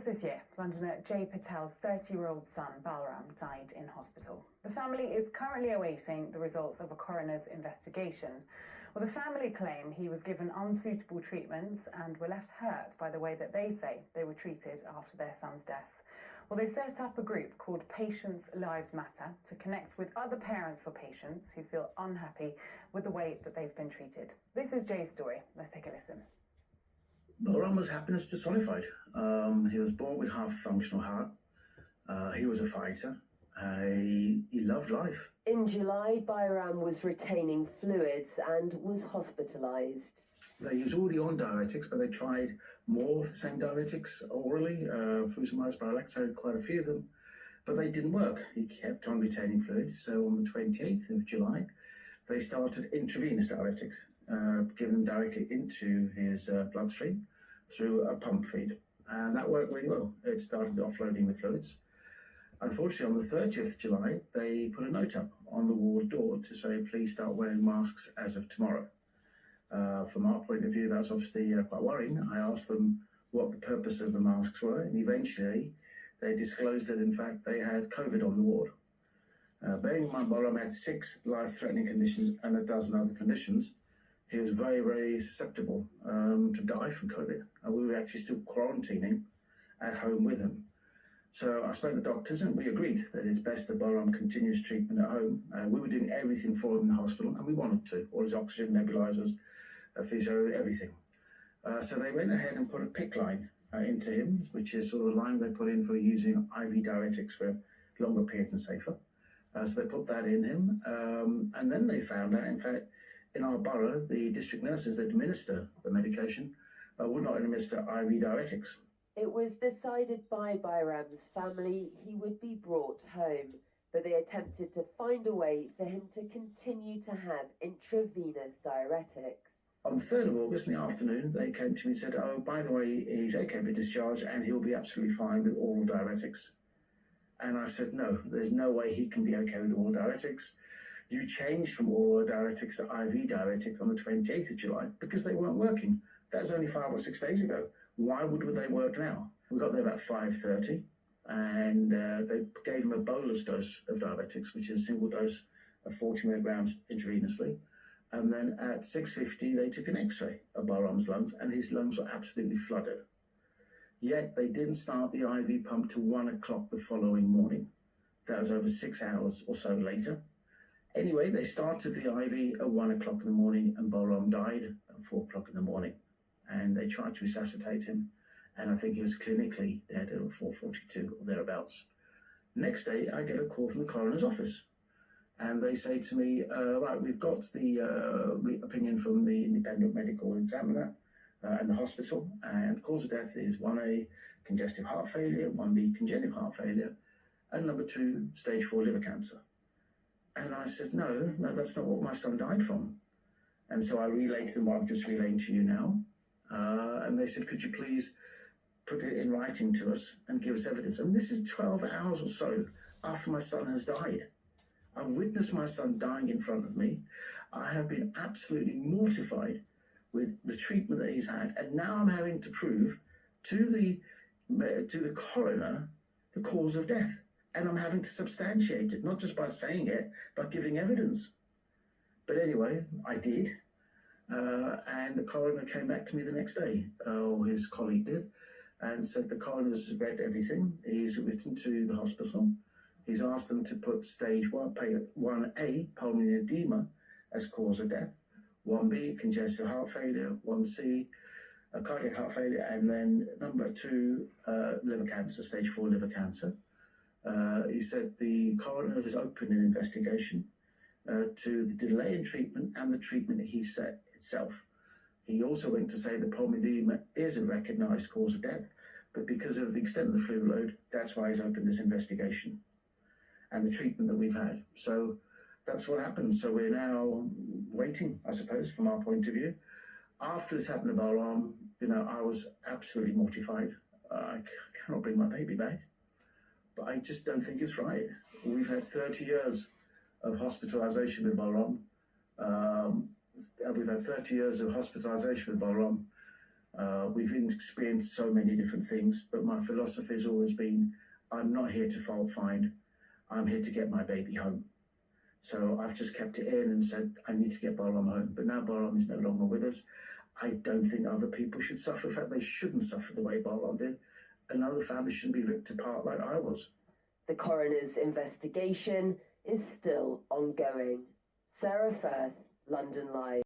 August this year, Londoner Jay Patel's 30-year-old son, Balram, died in hospital. The family is currently awaiting the results of a coroner's investigation. Well, the family claim he was given unsuitable treatments and were left hurt by the way that they say they were treated after their son's death. Well, they've set up a group called Patients Lives Matter to connect with other parents or patients who feel unhappy with the way that they've been treated. This is Jay's story. Let's take a listen. Balram was happiness personified. He was born with half a functional heart. He was a fighter. He loved life. In July, Balram was retaining fluids and was hospitalised. He was already on diuretics, but they tried more of the same diuretics orally, fusimide, spironolactone, quite a few of them, but they didn't work. He kept on retaining fluid. So on the 28th of July, they started intravenous diuretics, giving them directly into his bloodstream through a pump feed. And that worked really well. It started offloading the fluids. Unfortunately, on the 30th of July, they put a note up on the ward door to say, please start wearing masks as of tomorrow. From our point of view, that's obviously quite worrying. I asked them what the purpose of the masks were, and eventually they disclosed that, in fact, they had COVID on the ward. Bearing in mind, Balram had 6 life-threatening conditions and a dozen other conditions. He was very, very susceptible to die from COVID, and we were actually still quarantining at home with him. So I spoke to the doctors, and we agreed that it's best that Balram continues treatment at home. We were doing everything for him in the hospital, and we wanted to. All his oxygen, nebulizers, physio, everything. So they went ahead and put a PICC line into him, which is sort of a line they put in for using IV diuretics for longer periods and safer. So they put that in him. And then they found out, in fact, in our borough, the district nurses that administer the medication would not administer IV diuretics. It was decided by Balram's family he would be brought home, but they attempted to find a way for him to continue to have intravenous diuretics. On the 3rd of August in the afternoon, they came to me and said, oh, by the way, he's okay to be discharged and he'll be absolutely fine with oral diuretics. And I said, no, there's no way he can be okay with oral diuretics. You changed from oral diuretics to IV diuretics on the 28th of July because they weren't working. That was only 5 or 6 days ago. Why would they work now? We got there about 5:30 and they gave him a bolus dose of diuretics, which is a single dose of 40 milligrams intravenously. And then at 6:50, they took an x-ray of Balram's lungs and his lungs were absolutely flooded. Yet they didn't start the IV pump till 1 o'clock the following morning. That was over 6 hours or so later. Anyway, they started the IV at 1 o'clock in the morning and Balram died at 4 o'clock in the morning. And they tried to resuscitate him, and I think he was clinically dead at 4:42 or thereabouts. Next day, I get a call from the coroner's office, and they say to me, right, we've got the opinion from the independent medical examiner and the hospital, and cause of death is 1A, congestive heart failure, 1B, congenital heart failure, and number 2, stage 4 liver cancer. And I said, no, that's not what my son died from. And so I relayed to them what I'm just relaying to you now. And they said, could you please put it in writing to us and give us evidence? And this is 12 hours or so after my son has died. I've witnessed my son dying in front of me. I have been absolutely mortified with the treatment that he's had. And now I'm having to prove to the coroner the cause of death. And I'm having to substantiate it, not just by saying it, but giving evidence. But anyway, I did. And the coroner came back to me the next day, or his colleague did, and said the coroner's read everything. He's written to the hospital. He's asked them to put stage 1A, pulmonary edema, as cause of death, 1B, congestive heart failure, 1C, cardiac heart failure, and then number 2, liver cancer, stage 4 liver cancer. He said the coroner has opened an investigation to the delay in treatment and the treatment he set itself. He also went to say that pulmonary edema is a recognised cause of death, but because of the extent of the fluid load, that's why he's opened this investigation and the treatment that we've had. So that's what happened. So we're now waiting, I suppose, from our point of view. After this happened to Balram, I was absolutely mortified. I cannot bring my baby back, but I just don't think it's right. We've had 30 years of hospitalisation with Balram. We've had 30 years of hospitalisation with Balram. We've experienced so many different things, but my philosophy has always been, I'm not here to fault find, I'm here to get my baby home. So I've just kept it in and said, I need to get Bahram home. But now Bahram is no longer with us. I don't think other people should suffer. In fact, they shouldn't suffer the way Bahram did. And other families shouldn't be ripped apart like I was. The coroner's investigation is still ongoing. Sarah Firth, London Live.